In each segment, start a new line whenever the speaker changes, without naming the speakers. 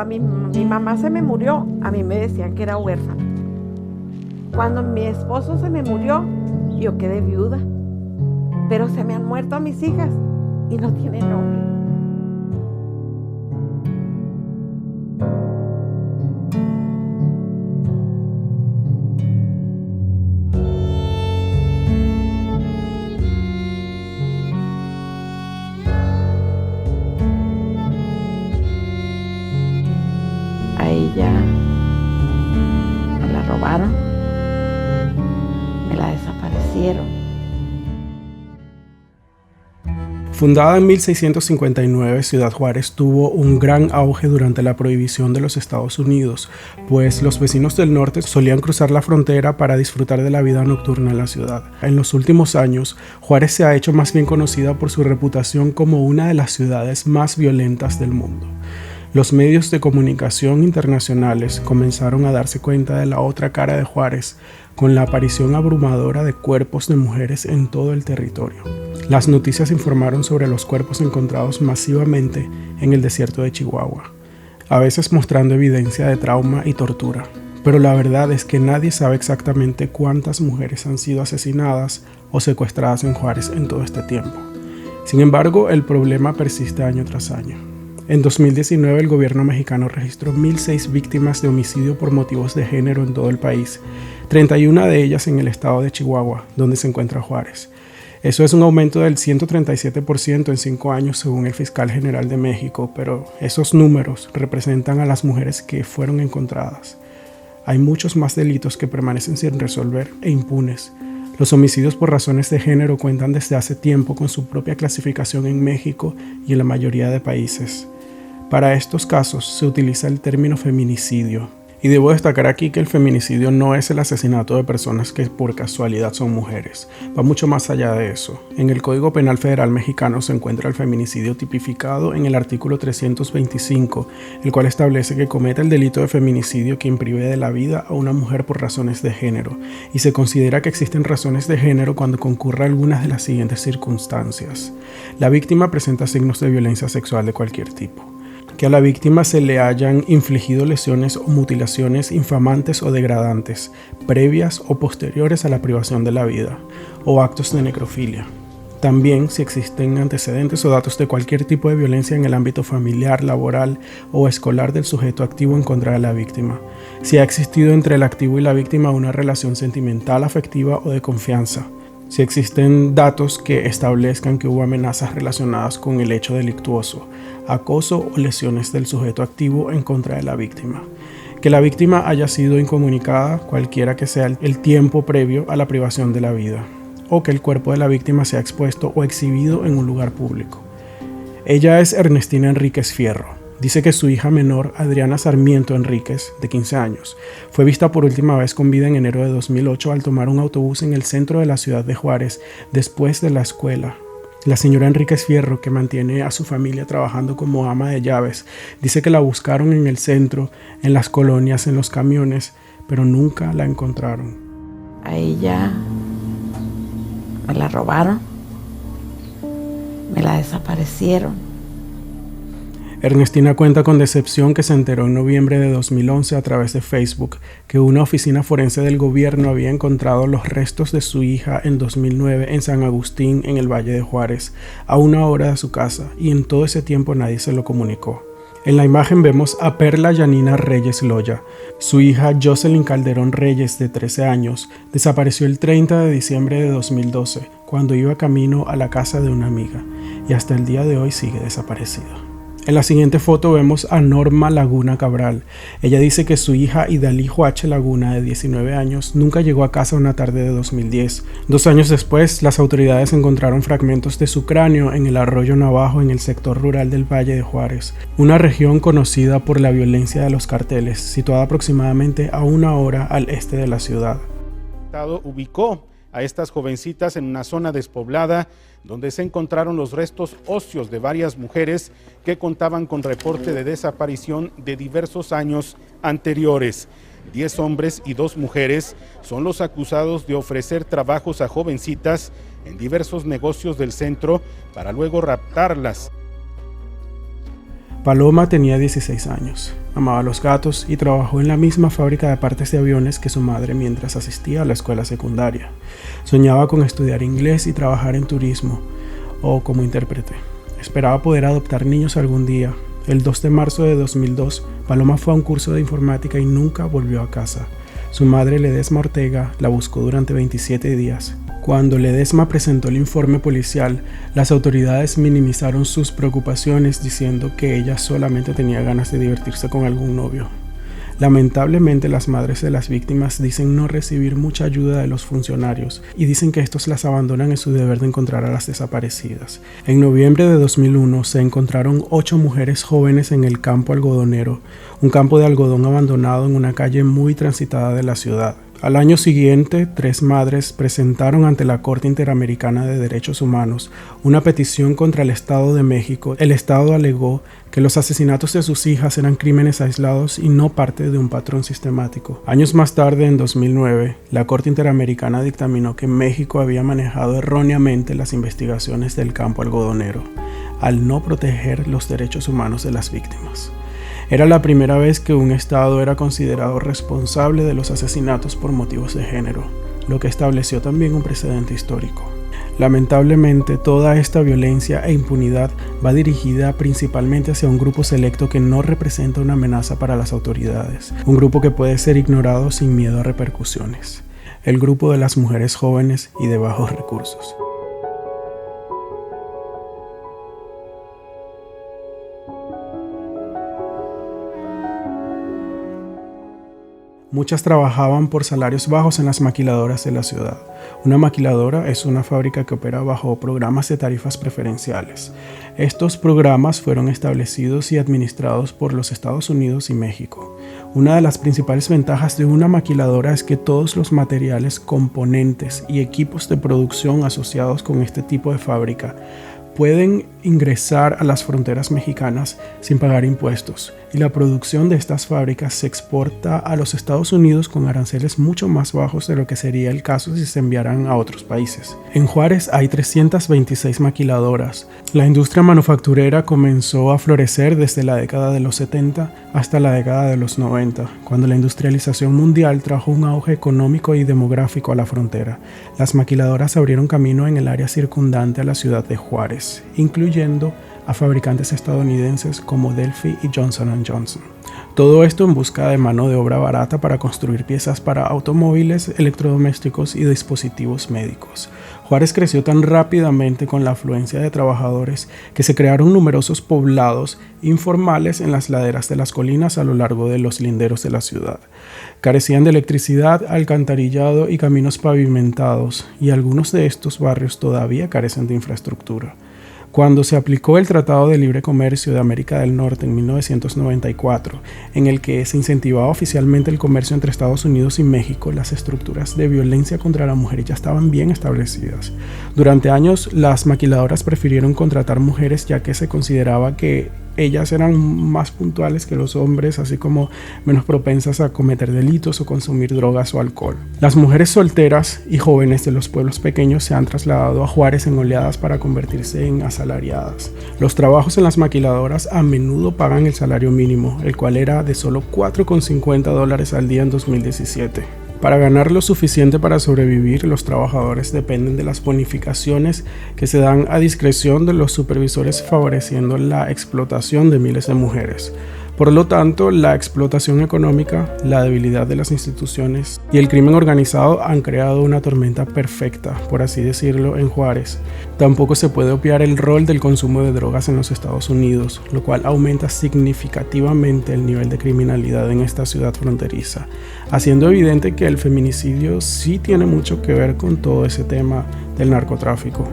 mi mamá se me murió, a mí me decían que era huérfana. Cuando mi esposo se me murió, yo quedé viuda. Pero se me han muerto mis hijas y no tienen nombre. A ella me la robaron, me la desaparecieron.
Fundada en 1659, Ciudad Juárez tuvo un gran auge durante la prohibición de los Estados Unidos, pues los vecinos del norte solían cruzar la frontera para disfrutar de la vida nocturna en la ciudad. En los últimos años, Juárez se ha hecho más bien conocida por su reputación como una de las ciudades más violentas del mundo. Los medios de comunicación internacionales comenzaron a darse cuenta de la otra cara de Juárez, con la aparición abrumadora de cuerpos de mujeres en todo el territorio. Las noticias informaron sobre los cuerpos encontrados masivamente en el desierto de Chihuahua, a veces mostrando evidencia de trauma y tortura. Pero la verdad es que nadie sabe exactamente cuántas mujeres han sido asesinadas o secuestradas en Juárez en todo este tiempo. Sin embargo, el problema persiste año tras año. En 2019, el gobierno mexicano registró 1,006 víctimas de homicidio por motivos de género en todo el país, 31 de ellas en el estado de Chihuahua, donde se encuentra Juárez. Eso es un aumento del 137% en 5 años según el fiscal general de México, pero esos números representan a las mujeres que fueron encontradas. Hay muchos más delitos que permanecen sin resolver e impunes. Los homicidios por razones de género cuentan desde hace tiempo con su propia clasificación en México y en la mayoría de países. Para estos casos se utiliza el término feminicidio. Y debo destacar aquí que el feminicidio no es el asesinato de personas que por casualidad son mujeres. Va mucho más allá de eso. En el Código Penal Federal Mexicano se encuentra el feminicidio tipificado en el artículo 325, el cual establece que cometa el delito de feminicidio quien prive de la vida a una mujer por razones de género, y se considera que existen razones de género cuando concurra algunas de las siguientes circunstancias. La víctima presenta signos de violencia sexual de cualquier tipo. Que a la víctima se le hayan infligido lesiones o mutilaciones infamantes o degradantes, previas o posteriores a la privación de la vida, o actos de necrofilia. También si existen antecedentes o datos de cualquier tipo de violencia en el ámbito familiar, laboral o escolar del sujeto activo en contra de la víctima. Si ha existido entre el activo y la víctima una relación sentimental, afectiva o de confianza. Si existen datos que establezcan que hubo amenazas relacionadas con el hecho delictuoso, acoso o lesiones del sujeto activo en contra de la víctima. Que la víctima haya sido incomunicada, cualquiera que sea el tiempo previo a la privación de la vida, o que el cuerpo de la víctima sea expuesto o exhibido en un lugar público. Ella es Ernestina Enríquez Fierro. Dice que su hija menor, Adriana Sarmiento Enríquez, de 15 años, fue vista por última vez con vida en enero de 2008 al tomar un autobús en el centro de la ciudad de Juárez después de la escuela. La señora Enríquez Fierro, que mantiene a su familia trabajando como ama de llaves, dice que la buscaron en el centro, en las colonias, en los camiones, pero nunca la encontraron.
A ella me la robaron, me la desaparecieron.
Ernestina cuenta con decepción que se enteró en noviembre de 2011 a través de Facebook que una oficina forense del gobierno había encontrado los restos de su hija en 2009 en San Agustín, en el Valle de Juárez, a 1 hora de su casa, y en todo ese tiempo nadie se lo comunicó. En la imagen vemos a Perla Yanina Reyes Loya. Su hija Jocelyn Calderón Reyes, de 13 años, desapareció el 30 de diciembre de 2012, cuando iba camino a la casa de una amiga, y hasta el día de hoy sigue desaparecida. En la siguiente foto vemos a Norma Laguna Cabral. Ella dice que su hija Idalí Joache Laguna, de 19 años, nunca llegó a casa una tarde de 2010. 2 años después, las autoridades encontraron fragmentos de su cráneo en el arroyo Navajo, en el sector rural del Valle de Juárez, una región conocida por la violencia de los carteles, situada aproximadamente a 1 hora al este de la ciudad.
El Estado ubicó a estas jovencitas en una zona despoblada donde se encontraron los restos óseos de varias mujeres que contaban con reporte de desaparición de diversos años anteriores. 10 hombres y 2 mujeres son los acusados de ofrecer trabajos a jovencitas en diversos negocios del centro para luego raptarlas.
Paloma tenía 16 años, amaba los gatos y trabajó en la misma fábrica de partes de aviones que su madre mientras asistía a la escuela secundaria. Soñaba con estudiar inglés y trabajar en turismo o como intérprete. Esperaba poder adoptar niños algún día. El 2 de marzo de 2002, Paloma fue a un curso de informática y nunca volvió a casa. Su madre, Ledesma Ortega, la buscó durante 27 días. Cuando Ledesma presentó el informe policial, las autoridades minimizaron sus preocupaciones diciendo que ella solamente tenía ganas de divertirse con algún novio. Lamentablemente, las madres de las víctimas dicen no recibir mucha ayuda de los funcionarios y dicen que estos las abandonan en su deber de encontrar a las desaparecidas. En noviembre de 2001 se encontraron 8 mujeres jóvenes en el campo algodonero, un campo de algodón abandonado en una calle muy transitada de la ciudad. Al año siguiente, 3 madres presentaron ante la Corte Interamericana de Derechos Humanos una petición contra el Estado de México. El Estado alegó que los asesinatos de sus hijas eran crímenes aislados y no parte de un patrón sistemático. Años más tarde, en 2009, la Corte Interamericana dictaminó que México había manejado erróneamente las investigaciones del campo algodonero, al no proteger los derechos humanos de las víctimas. Era la primera vez que un Estado era considerado responsable de los asesinatos por motivos de género, lo que estableció también un precedente histórico. Lamentablemente, toda esta violencia e impunidad va dirigida principalmente hacia un grupo selecto que no representa una amenaza para las autoridades, un grupo que puede ser ignorado sin miedo a repercusiones, el grupo de las mujeres jóvenes y de bajos recursos. Muchas trabajaban por salarios bajos en las maquiladoras de la ciudad. Una maquiladora es una fábrica que opera bajo programas de tarifas preferenciales. Estos programas fueron establecidos y administrados por los Estados Unidos y México. Una de las principales ventajas de una maquiladora es que todos los materiales, componentes y equipos de producción asociados con este tipo de fábrica pueden ingresar a las fronteras mexicanas sin pagar impuestos, y la producción de estas fábricas se exporta a los Estados Unidos con aranceles mucho más bajos de lo que sería el caso si se enviaran a otros países. En Juárez hay 326 maquiladoras. La industria manufacturera comenzó a florecer desde la década de los 70 hasta la década de los 90, cuando la industrialización mundial trajo un auge económico y demográfico a la frontera. Las maquiladoras abrieron camino en el área circundante a la ciudad de Juárez, incluyendo a fabricantes estadounidenses como Delphi y Johnson & Johnson. Todo esto en busca de mano de obra barata para construir piezas para automóviles, electrodomésticos y dispositivos médicos. Juárez creció tan rápidamente con la afluencia de trabajadores que se crearon numerosos poblados informales en las laderas de las colinas a lo largo de los linderos de la ciudad. Carecían de electricidad, alcantarillado y caminos pavimentados, y algunos de estos barrios todavía carecen de infraestructura. Cuando se aplicó el Tratado de Libre Comercio de América del Norte en 1994, en el que se incentivaba oficialmente el comercio entre Estados Unidos y México, las estructuras de violencia contra la mujer ya estaban bien establecidas. Durante años, las maquiladoras prefirieron contratar mujeres ya que se consideraba que ellas eran más puntuales que los hombres, así como menos propensas a cometer delitos o consumir drogas o alcohol. Las mujeres solteras y jóvenes de los pueblos pequeños se han trasladado a Juárez en oleadas para convertirse en asalariadas. Los trabajos en las maquiladoras a menudo pagan el salario mínimo, el cual era de solo $4.50 al día en 2017. Para ganar lo suficiente para sobrevivir, los trabajadores dependen de las bonificaciones que se dan a discreción de los supervisores, favoreciendo la explotación de miles de mujeres. Por lo tanto, la explotación económica, la debilidad de las instituciones y el crimen organizado han creado una tormenta perfecta, por así decirlo, en Juárez. Tampoco se puede obviar el rol del consumo de drogas en los Estados Unidos, lo cual aumenta significativamente el nivel de criminalidad en esta ciudad fronteriza, haciendo evidente que el feminicidio sí tiene mucho que ver con todo ese tema del narcotráfico.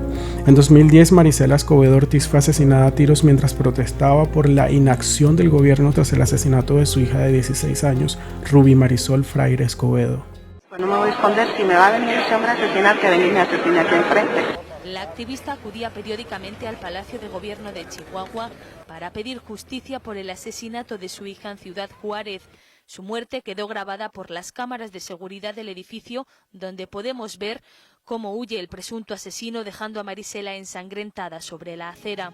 En 2010, Marisela Escobedo Ortiz fue asesinada a tiros mientras protestaba por la inacción del gobierno tras el asesinato de su hija de 16 años, Ruby Marisol Fraire Escobedo.
Pues no me voy a esconder, si me va a venir ese hombre a asesinar, que venirme a asesinar aquí enfrente.
La activista acudía periódicamente al Palacio de Gobierno de Chihuahua para pedir justicia por el asesinato de su hija en Ciudad Juárez. Su muerte quedó grabada por las cámaras de seguridad del edificio, donde podemos ver cómo huye el presunto asesino dejando a Marisela ensangrentada sobre la acera.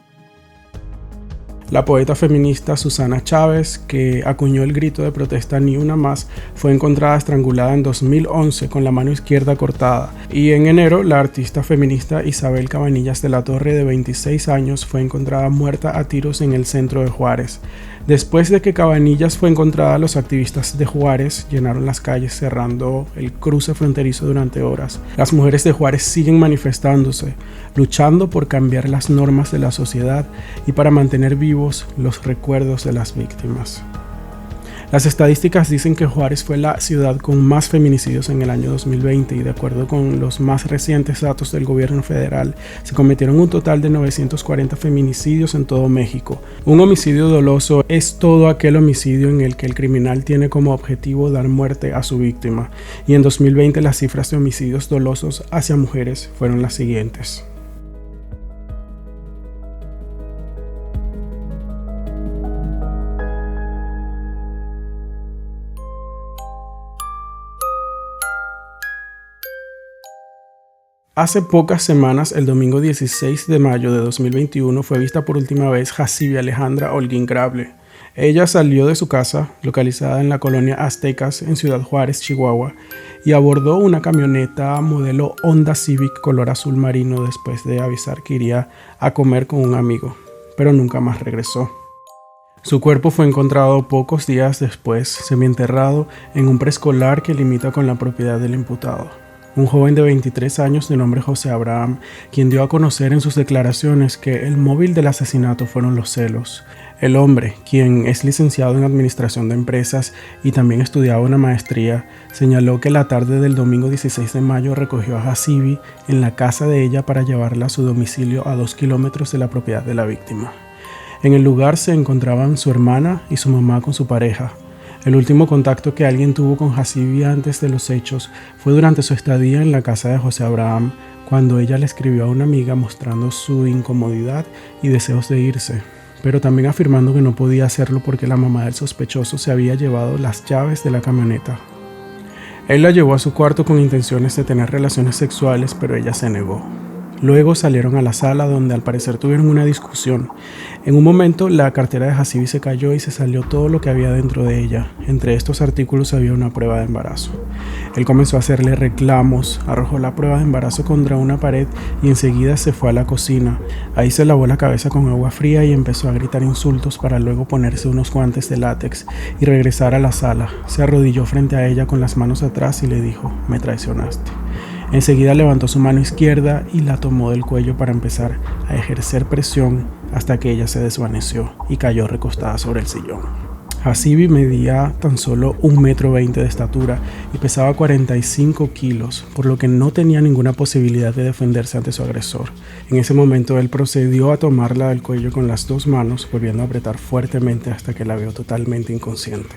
La poeta feminista Susana Chávez, que acuñó el grito de protesta Ni una más, fue encontrada estrangulada en 2011 con la mano izquierda cortada. Y en enero, la artista feminista Isabel Cabanillas de la Torre, de 26 años, fue encontrada muerta a tiros en el centro de Juárez. Después de que Cabanillas fue encontrada, los activistas de Juárez llenaron las calles cerrando el cruce fronterizo durante horas. Las mujeres de Juárez siguen manifestándose, luchando por cambiar las normas de la sociedad y para mantener vivos los recuerdos de las víctimas. Las estadísticas dicen que Juárez fue la ciudad con más feminicidios en el año 2020 y de acuerdo con los más recientes datos del gobierno federal, se cometieron un total de 940 feminicidios en todo México. Un homicidio doloso es todo aquel homicidio en el que el criminal tiene como objetivo dar muerte a su víctima, y en 2020 las cifras de homicidios dolosos hacia mujeres fueron las siguientes. Hace pocas semanas, el domingo 16 de mayo de 2021, fue vista por última vez Jacibi Alejandra Holguín Grable. Ella salió de su casa, localizada en la colonia Aztecas, en Ciudad Juárez, Chihuahua, y abordó una camioneta modelo Honda Civic color azul marino después de avisar que iría a comer con un amigo, pero nunca más regresó. Su cuerpo fue encontrado pocos días después, semienterrado, en un preescolar que limita con la propiedad del imputado. Un joven de 23 años de nombre José Abraham, quien dio a conocer en sus declaraciones que el móvil del asesinato fueron los celos. El hombre, quien es licenciado en Administración de Empresas y también estudiaba una maestría, señaló que la tarde del domingo 16 de mayo recogió a Jacibi en la casa de ella para llevarla a su domicilio a 2 kilómetros de la propiedad de la víctima. En el lugar se encontraban su hermana y su mamá con su pareja. El último contacto que alguien tuvo con Jacibi antes de los hechos fue durante su estadía en la casa de José Abraham, cuando ella le escribió a una amiga mostrando su incomodidad y deseos de irse, pero también afirmando que no podía hacerlo porque la mamá del sospechoso se había llevado las llaves de la camioneta. Él la llevó a su cuarto con intenciones de tener relaciones sexuales, pero ella se negó. Luego salieron a la sala donde al parecer tuvieron una discusión. En un momento la cartera de Jacibi se cayó y se salió todo lo que había dentro de ella. Entre estos artículos había una prueba de embarazo. Él comenzó a hacerle reclamos, arrojó la prueba de embarazo contra una pared y enseguida se fue a la cocina. Ahí se lavó la cabeza con agua fría y empezó a gritar insultos para luego ponerse unos guantes de látex y regresar a la sala. Se arrodilló frente a ella con las manos atrás y le dijo: "Me traicionaste". Enseguida levantó su mano izquierda y la tomó del cuello para empezar a ejercer presión hasta que ella se desvaneció y cayó recostada sobre el sillón. Jacibi medía tan solo 1,20 m de estatura y pesaba 45 kilos, por lo que no tenía ninguna posibilidad de defenderse ante su agresor. En ese momento él procedió a tomarla del cuello con las dos manos, volviendo a apretar fuertemente hasta que la vio totalmente inconsciente.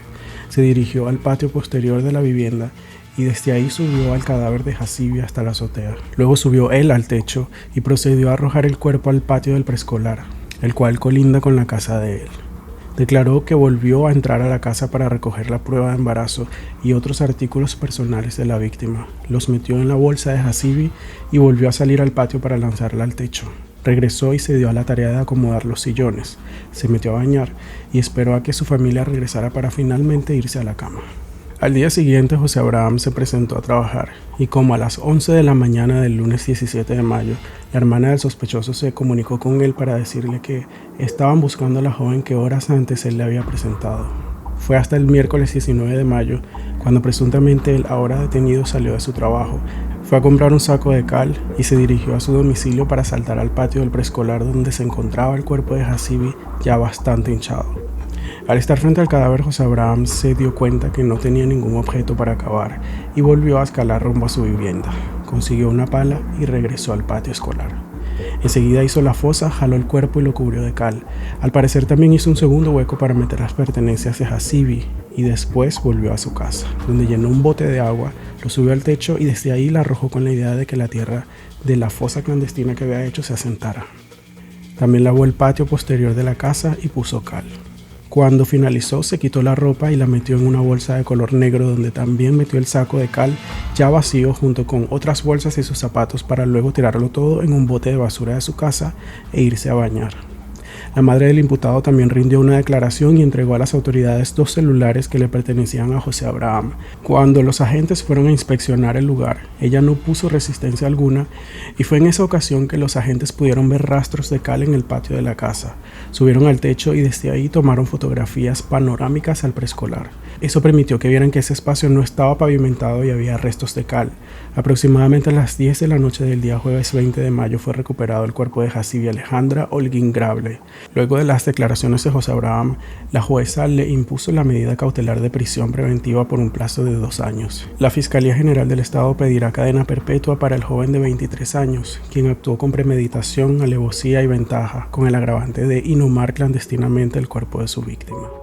Se dirigió al patio posterior de la vivienda y desde ahí subió al cadáver de Jacibi hasta la azotea. Luego subió él al techo y procedió a arrojar el cuerpo al patio del preescolar, el cual colinda con la casa de él. Declaró que volvió a entrar a la casa para recoger la prueba de embarazo y otros artículos personales de la víctima. Los metió en la bolsa de Jacibi y volvió a salir al patio para lanzarla al techo. Regresó y se dio a la tarea de acomodar los sillones. Se metió a bañar y esperó a que su familia regresara para finalmente irse a la cama. Al día siguiente, José Abraham se presentó a trabajar y como a las 11 de la mañana del lunes 17 de mayo, la hermana del sospechoso se comunicó con él para decirle que estaban buscando a la joven que horas antes él le había presentado. Fue hasta el miércoles 19 de mayo cuando presuntamente el ahora detenido salió de su trabajo, fue a comprar un saco de cal y se dirigió a su domicilio para saltar al patio del preescolar donde se encontraba el cuerpo de Jacibi ya bastante hinchado. Al estar frente al cadáver, José Abraham se dio cuenta que no tenía ningún objeto para cavar y volvió a escalar rumbo a su vivienda. Consiguió una pala y regresó al patio escolar. Enseguida hizo la fosa, jaló el cuerpo y lo cubrió de cal. Al parecer también hizo un segundo hueco para meter las pertenencias de Jacibi y después volvió a su casa, donde llenó un bote de agua, lo subió al techo y desde ahí la arrojó con la idea de que la tierra de la fosa clandestina que había hecho se asentara. También lavó el patio posterior de la casa y puso cal. Cuando finalizó, se quitó la ropa y la metió en una bolsa de color negro donde también metió el saco de cal ya vacío junto con otras bolsas y sus zapatos para luego tirarlo todo en un bote de basura de su casa e irse a bañar. La madre del imputado también rindió una declaración y entregó a las autoridades 2 celulares que le pertenecían a José Abraham. Cuando los agentes fueron a inspeccionar el lugar, ella no puso resistencia alguna y fue en esa ocasión que los agentes pudieron ver rastros de cal en el patio de la casa. Subieron al techo y desde ahí tomaron fotografías panorámicas al preescolar. Eso permitió que vieran que ese espacio no estaba pavimentado y había restos de cal. Aproximadamente a las 10 de la noche del día jueves 20 de mayo fue recuperado el cuerpo de Jacibe Alejandra Holguín Grable. Luego de las declaraciones de José Abraham, la jueza le impuso la medida cautelar de prisión preventiva por un plazo de 2 años. La Fiscalía General del Estado pedirá cadena perpetua para el joven de 23 años, quien actuó con premeditación, alevosía y ventaja, con el agravante de inhumar clandestinamente el cuerpo de su víctima.